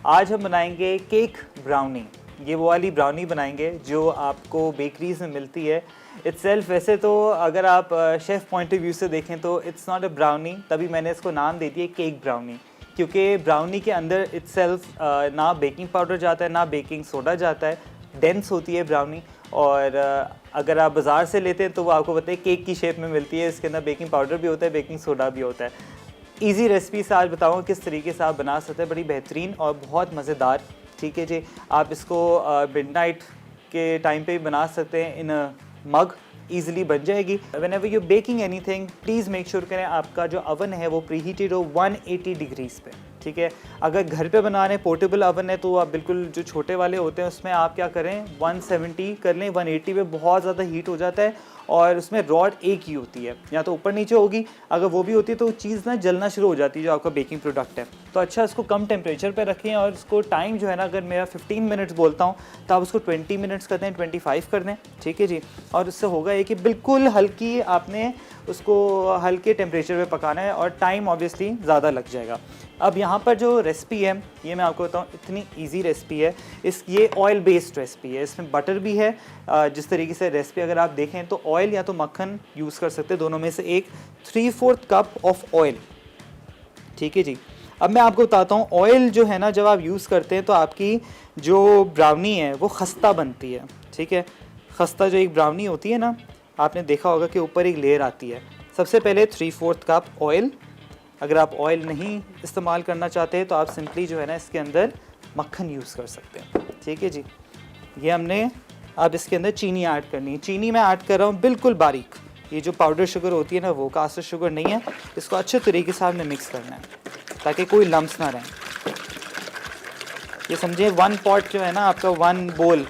आज हम बनाएंगे केक ब्राउनी। ये वो वाली ब्राउनी बनाएंगे जो आपको बेकरीज में मिलती है। इट्सेल्फ वैसे तो अगर आप शेफ़ पॉइंट ऑफ व्यू से देखें तो इट्स नॉट अ ब्राउनी, तभी मैंने इसको नाम दे दिया केक ब्राउनी, क्योंकि ब्राउनी के अंदर इट्सेल्फ ना बेकिंग पाउडर जाता है ना बेकिंग सोडा जाता है, डेंस होती है ब्राउनी। और अगर आप बाज़ार से लेते हैं तो वो आपको पता है केक की शेप में मिलती है, इसके अंदर बेकिंग पाउडर भी होता है, बेकिंग सोडा भी होता है। ईजी रेसिपी से आज बताऊँ किस तरीके से आप बना सकते हैं, बड़ी बेहतरीन और बहुत मज़ेदार। ठीक है जी, आप इसको मिडनाइट के टाइम पे भी बना सकते हैं, इन मग ईजिली बन जाएगी। Whenever you baking anything please make sure करें आपका जो अवन है वो प्रीहीटेड हो 180 डिग्रीज़ पे। ठीक है, अगर घर पे बना रहे हैं पोर्टेबल अवन है तो आप बिल्कुल जो छोटे वाले होते हैं उसमें आप क्या करें 170 कर लें। 180 पे बहुत ज़्यादा हीट हो जाता है और उसमें रॉड एक ही होती है, या तो ऊपर नीचे होगी, अगर वो भी होती है तो चीज़ ना जलना शुरू हो जाती है जो आपका बेकिंग प्रोडक्ट है। तो अच्छा इसको कम टेम्परेचर पे रखें और इसको टाइम जो है ना, अगर मेरा 15 मिनट्स बोलता हूँ तो आप उसको 20 मिनट्स कर दें, 25 कर दें। ठीक है जी, और उससे होगा ये कि बिल्कुल हल्की आपने उसको हल्के टेम्परेचर पे पकाना है और टाइम ऑब्वियसली ज़्यादा लग जाएगा। अब यहाँ पर जो रेसिपी है ये मैं आपको बताऊँ, इतनी इजी रेसिपी है। ये ऑयल बेस्ड रेसिपी है, इसमें बटर भी है। जिस तरीके से रेसिपी अगर आप देखें तो ऑयल या तो मक्खन यूज़ कर सकते हैं, दोनों में से एक। 3/4 कप ऑफ ऑयल। ठीक है जी, अब मैं आपको बताता हूँ ऑयल जो है ना, जब आप यूज़ करते हैं तो आपकी जो ब्राउनी है वो खस्ता बनती है। ठीक है, खस्ता जो एक ब्राउनी होती है ना, आपने देखा होगा कि ऊपर एक लेयर आती है। सबसे पहले 3/4 कप ऑयल। अगर आप ऑयल नहीं इस्तेमाल करना चाहते हैं तो आप सिंपली जो है ना इसके अंदर मक्खन यूज़ कर सकते हैं। ठीक है जी, ये हमने अब इसके अंदर चीनी ऐड करनी है। चीनी मैं ऐड कर रहा हूँ बिल्कुल बारीक, ये जो पाउडर शुगर होती है ना वो कास्टर शुगर नहीं है। इसको अच्छे तरीके से आपने मिक्स करना है ताकि कोई लम्स ना रहें। ये समझिए 1 पॉट जो है ना आपका 1 बोल,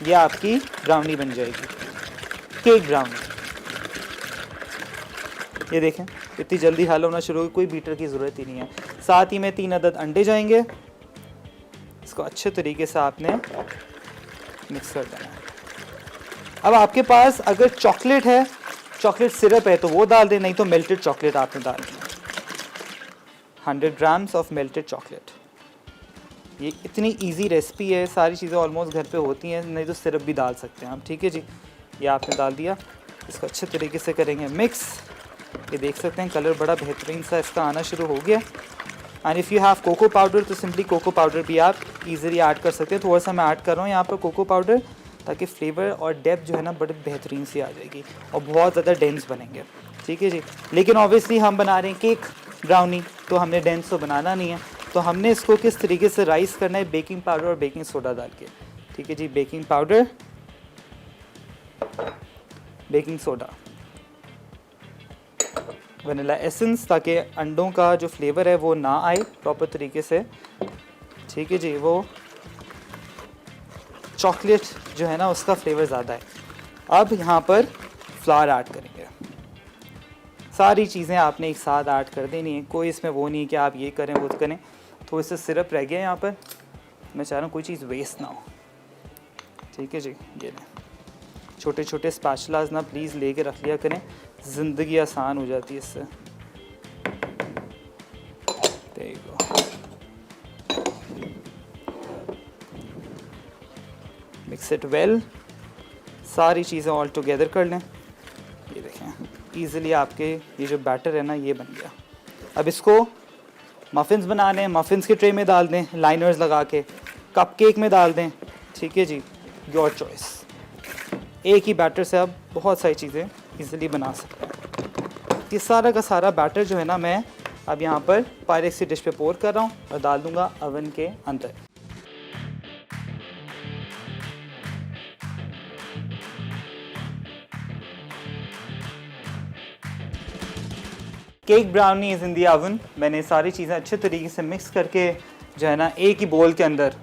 ये आपकी ब्राउनी बन जाएगी, केक ब्राउनी। ये देखें इतनी जल्दी हल होना शुरू हो, कोई बीटर की ज़रूरत ही नहीं है। साथ ही में 3 अदद अंडे जाएंगे, इसको अच्छे तरीके से आपने मिक्स कर देना है। अब आपके पास अगर चॉकलेट है, चॉकलेट सिरप है तो वो डाल दें, नहीं तो मेल्टेड चॉकलेट आपने डाल देना। 100 ग्राम्स ऑफ मेल्टेड चॉकलेट। ये इतनी इजी रेसिपी है, सारी चीज़ें ऑलमोस्ट घर पे होती हैं, नहीं तो सिरप भी डाल सकते हैं आप। ठीक है जी, ये आपने डाल दिया, इसको अच्छे तरीके से करेंगे मिक्स। ये देख सकते हैं कलर बड़ा बेहतरीन सा इसका आना शुरू हो गया। And if you have cocoa powder तो सिंपली कोको पाउडर भी आप इजीली ऐड कर सकते हैं। थोड़ा सा मैं ऐड कर रहा हूँ यहाँ पर कोको पाउडर, ताकि फ्लेवर और डेप्थ जो है ना बड़े बेहतरीन सी आ जाएगी और बहुत ज़्यादा डेंस बनेंगे। ठीक है जी, लेकिन ऑब्वियसली हम बना रहे हैं केक ब्राउनी तो हमने डेंस तो बनाना नहीं है, तो हमने इसको किस तरीके से राइस करना है, बेकिंग पाउडर और बेकिंग सोडा डाल के। ठीक है जी, baking powder, baking soda, vanilla essence, ताकि अंडों का जो फ्लेवर है वो ना आए प्रॉपर तरीके से। ठीक है जी, वो चॉकलेट जो है ना उसका फ्लेवर ज़्यादा है। अब यहाँ पर फ्लावर ऐड करेंगे, सारी चीज़ें आपने एक साथ ऐड कर देनी है, कोई इसमें वो नहीं है कि आप ये करें वो करें। थोड़ा सा सिरप रह गया यहाँ पर, मैं चाह रहा हूँ कोई चीज़ वेस्ट ना हो। ठीक है जी, ये छोटे छोटे स्पैचुलास ना प्लीज़ लेके रख लिया करें, ज़िंदगी आसान हो जाती है इससे। देखो मिक्स इट वेल, सारी चीज़ें ऑल टुगेदर कर लें। ये देखें इजीली आपके ये जो बैटर है ना ये बन गया। अब इसको मफ़िन्स बनाने हैं, मफ़िन्स के ट्रे में डाल दें, लाइनर्स लगा के कपकेक में डाल दें। ठीक है जी, योर चॉइस। एक ही बैटर से आप बहुत सारी चीज़ें इजीली बना सकते हैं। ये सारा का सारा बैटर जो है ना मैं अब यहाँ पर पायरेक्स की डिश पे पोर कर रहा हूँ और डाल दूँगा अवन के अंदर। Cake brownie is in the oven. मैंने सारी चीज़ें अच्छे तरीके से मिक्स करके जो है ना एक ही बोल के अंदर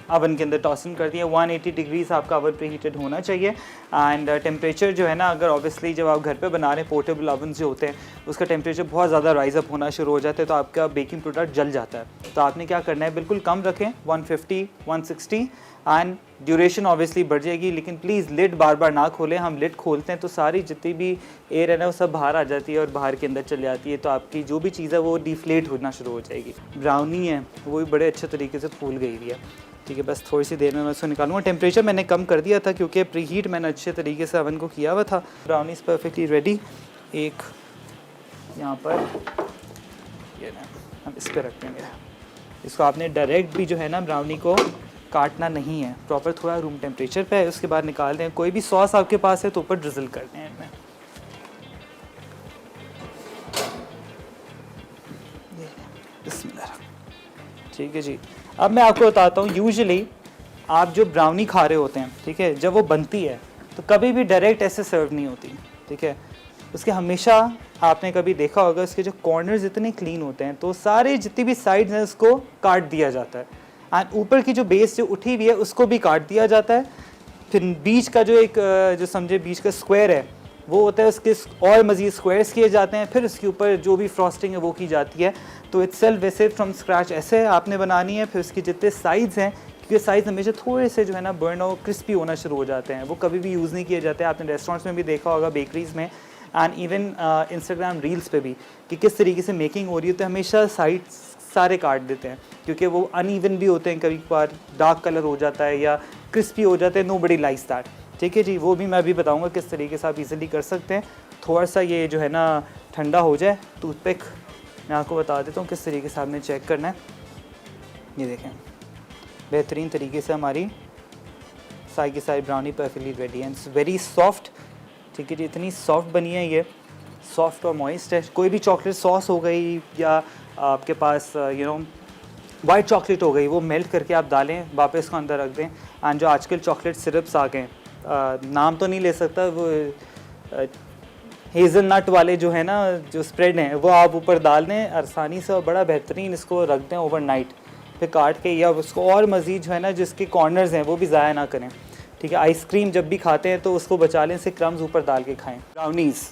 अवन के अंदर टॉसन कर दिया। 180 डिग्रीज आपका अवन प्री हीटेड होना चाहिए। एंड टेम्परेचर जो है ना, अगर ऑब्वियसली जब आप घर पे बना रहे हैं पोर्टेबल ओवन जो होते हैं उसका टेम्परेचर बहुत ज़्यादा राइज़ अप होना शुरू हो जाता है तो आपका बेकिंग प्रोडक्ट जल जाता है। तो आपने क्या करना है, बिल्कुल कम रखें 150 160 एंड ड्यूरेशन ऑब्वियसली बढ़ जाएगी, लेकिन प्लीज़ लिड बार बार ना खोलें। हम लिड खोलते हैं तो सारी जितनी भी एयर है ना वो सब बाहर आ जाती है और बाहर के अंदर चली जाती है, तो आपकी जो भी चीज़ है वो डिफ्लेट होना शुरू हो जाएगी। ब्राउनी है वो भी बड़े अच्छे तरीके से फूल गई हुई है, ठीक है। बस थोड़ी सी देर में मैं उसको निकालूंगा। टेम्परेचर मैंने कम कर दिया था क्योंकि प्री हीट मैंने अच्छे तरीके से अवन को किया हुआ था। Brownie is perfectly ready. एक यहाँ पर ये ना हम इस पर रख देंगे। इसको आपने डायरेक्ट भी जो है ना ब्राउनी को काटना नहीं है, प्रॉपर थोड़ा रूम टेम्परेचर पे है, उसके बाद निकाल दें। कोई भी सॉस आपके पास है तो ऊपर ड्रिजल कर दें इनमें। ठीक है जी। अब मैं आपको बताता हूँ, यूजुअली आप जो ब्राउनी खा रहे होते हैं, ठीक है, जब वो बनती है तो कभी भी डायरेक्ट ऐसे सर्व नहीं होती, ठीक है। उसके हमेशा आपने कभी देखा होगा उसके जो कॉर्नर्स इतने क्लीन होते हैं, तो सारे जितनी भी साइड्स हैं उसको काट दिया जाता है एंड ऊपर की जो बेस जो उठी हुई है उसको भी काट दिया जाता है। फिर बीच का जो एक जो समझे बीच का स्क्वायर है वो होता है, उसके और मज़ीद स्क्वायर्स किए जाते हैं, फिर उसके ऊपर जो भी फ्रॉस्टिंग है वो की जाती है। तो इटसेल्फ वैसे फ्रॉम स्क्रैच ऐसे आपने बनानी है। फिर उसकी जितने साइड्स हैं, क्योंकि साइड्स हमेशा थोड़े से जो है ना बर्न और क्रिस्पी होना शुरू हो जाते हैं, वो कभी भी यूज़ नहीं किए जाते। आपने रेस्टोरेंट्स में भी देखा होगा, बेकरीज़ में एंड इवन इंस्टाग्राम रील्स पे भी, कि किस तरीके से मेकिंग हो रही है, तो हमेशा साइड्स सारे काट देते हैं क्योंकि वो अनइवन भी होते हैं, कभी कभार डार्क कलर हो जाता है या क्रिस्पी हो जाते हैं। नोबडी लाइक्स दैट, ठीक है जी। वो भी मैं अभी बताऊंगा किस तरीके से आप इजीली कर सकते हैं। थोड़ा सा ये जो है ना ठंडा हो जाए, टूथपिक मैं आपको बता देता हूँ किस तरीके से आपने चेक करना है। ये देखें, बेहतरीन तरीके से हमारी साई की साई ब्राउनी परफेक्टली रेडी है। इट्स वेरी सॉफ्ट, ठीक है जी। इतनी सॉफ्ट बनी है ये, सॉफ्ट और मॉइस्ट है। कोई भी चॉकलेट सॉस हो गई या आपके पास वाइट चॉकलेट हो गई, वो मेल्ट करके आप डालें, वापस इसको अंदर रख दें। एंड जो आजकल चॉकलेट सिरप्स आ गए, नाम तो नहीं ले सकता, वो हेज़लनट वाले जो है ना जो स्प्रेड हैं, वो आप ऊपर डाल दें आसानी से और बड़ा बेहतरीन इसको रख दें ओवरनाइट। फिर काट के या उसको और मज़ीद जो है ना जिसके कॉर्नर्स हैं वो भी ज़ाया ना करें, ठीक है। आइसक्रीम जब भी खाते हैं तो उसको बचा लें, से क्रम्स ऊपर डाल के खाएं। ब्राउनीज़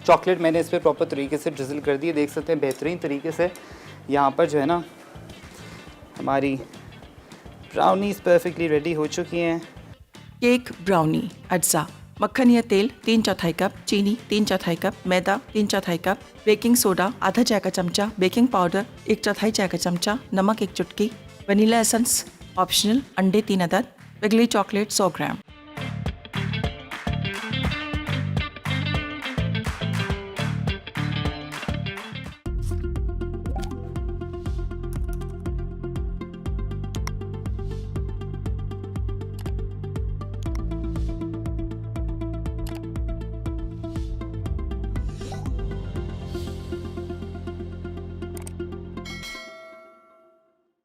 चॉकलेट मैंने इस पर प्रॉपर तरीके से ड्रिजल कर दी है, देख सकते हैं बेहतरीन तरीके से। यहाँ पर जो है ना हमारी ब्राउनीज़ परफेक्टली रेडी हो चुकी हैं। केक ब्राउनी अज्जा, मक्खन या तेल 3/4 कप, चीनी 3/4 कप, मैदा 3/4 कप, बेकिंग सोडा आधा चाय का चमचा, बेकिंग पाउडर 1/4 चाय का चमचा, नमक 1 चुटकी, वनीला एसेंस ऑप्शनल, अंडे 3 अदद, पिघली चॉकलेट 100 ग्राम।